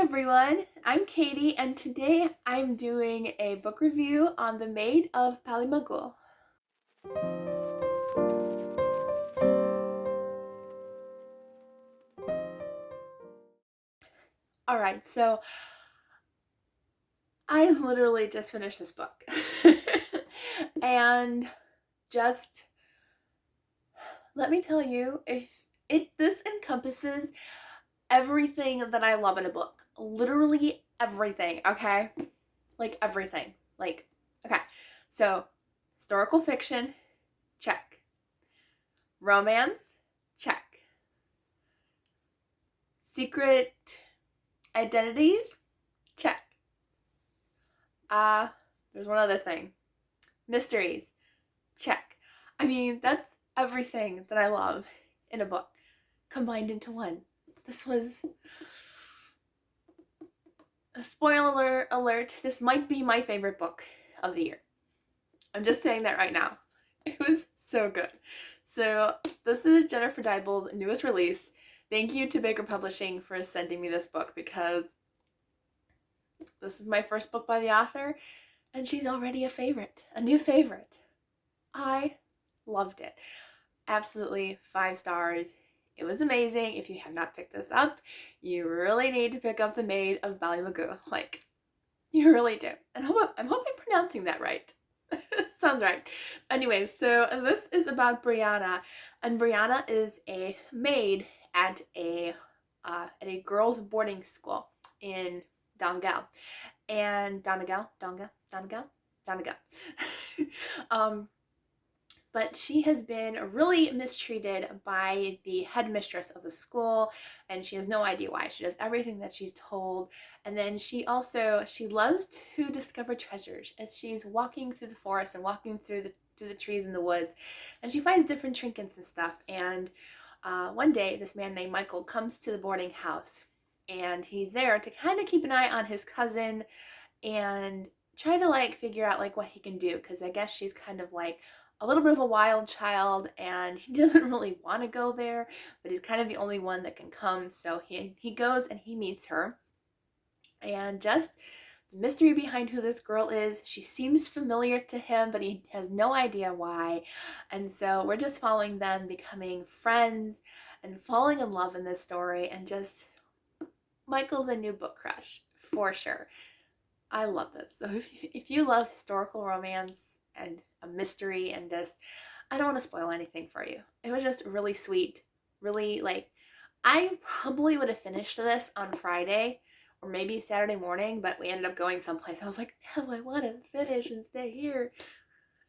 everyone, I'm Katie, and today I'm doing a book review on The Maid of Ballymacool. Alright, so I literally just finished this book. And just let me tell you, this encompasses everything that I love in a book. Literally everything, okay? Like everything. Okay. So, historical fiction, check. Romance, check. Secret identities, check. There's one other thing. Mysteries, check. I mean, that's everything that I love in a book combined into one. This was a spoiler alert. This might be my favorite book of the year. I'm just saying that right now. It was so good. So this is Jennifer Deibel's newest release. Thank you to Baker Publishing for sending me this book because this is my first book by the author and she's already a new favorite. I loved it. Absolutely 5 stars. It was amazing. If you have not picked this up, you really need to pick up The Maid of Ballymacool. You really do. And I'm hoping I'm pronouncing that right. Sounds right. Anyways, so this is about Brianna, and Brianna is a maid at a girls' boarding school in Donegal. But she has been really mistreated by the headmistress of the school, and she has no idea why. She does everything that she's told, and then she loves to discover treasures as she's walking through the forest and walking through the trees in the woods, and she finds different trinkets and stuff. And one day, this man named Michael comes to the boarding house, and he's there to kind of keep an eye on his cousin and try to figure out what he can do, because I guess she's kind of a little bit of a wild child and he doesn't really want to go there, but he's kind of the only one that can come. So he goes and he meets her, and just the mystery behind who this girl is. She seems familiar to him, but he has no idea why. And so we're just following them becoming friends and falling in love in this story, and just Michael's a new book crush for sure. I love this. So if you love historical romance and a mystery, and just, I don't want to spoil anything for you. It was just really sweet. Really, I probably would have finished this on Friday or maybe Saturday morning, but we ended up going someplace. I was like, no, I want to finish and stay here.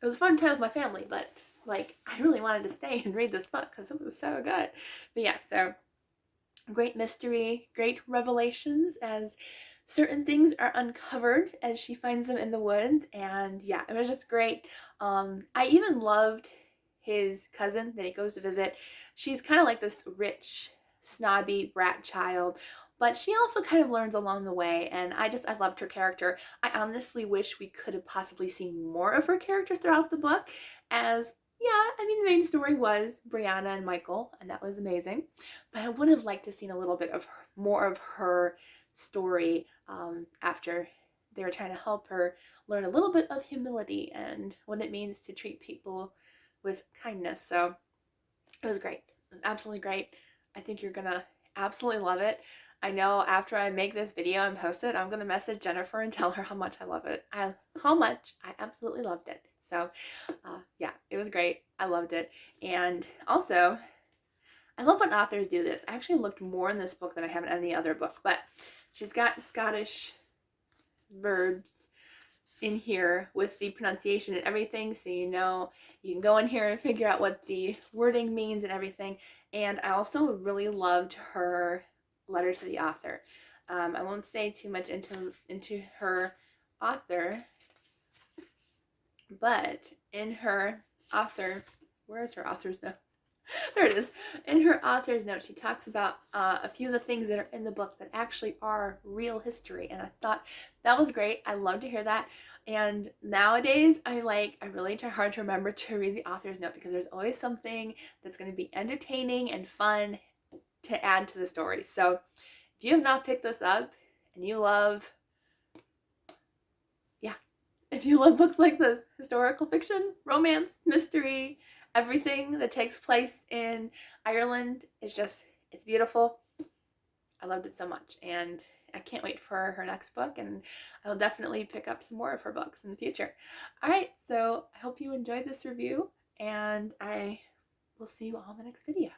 It was a fun time with my family, but I really wanted to stay and read this book because it was so good. But yeah, so great mystery, great revelations as certain things are uncovered as she finds them in the woods. And yeah, it was just great. I even loved his cousin that he goes to visit. She's kind of like this rich, snobby brat child, but she also kind of learns along the way, and I loved her character. I honestly wish we could have possibly seen more of her character throughout the book, as yeah, I mean, the main story was Brianna and Michael, and that was amazing, but I would have liked to seen a little bit of more of her story after they were trying to help her learn a little bit of humility and what it means to treat people with kindness. So it was great. It was absolutely great. I think you're gonna absolutely love it. I know after I make this video and post it, I'm gonna message Jennifer and tell her how much I love it. How much I absolutely loved it. So yeah, it was great. I loved it. And also, I love when authors do this. I actually looked more in this book than I have in any other book, but she's got Scottish verbs in here with the pronunciation and everything, so you can go in here and figure out what the wording means and everything. And I also really loved her letter to the author. I won't say too much into her author, but in her author, where is her author's note? There it is. In her author's note, she talks about a few of the things that are in the book that actually are real history, and I thought that was great. I love to hear that. And nowadays, I really try hard to remember to read the author's note, because there's always something that's going to be entertaining and fun to add to the story. So if you have not picked this up and you love, if you love books like this, historical fiction, romance, mystery, everything that takes place in Ireland is just, it's beautiful. I loved it so much, and I can't wait for her next book, and I'll definitely pick up some more of her books in the future. All right, so I hope you enjoyed this review, and I will see you all in the next video.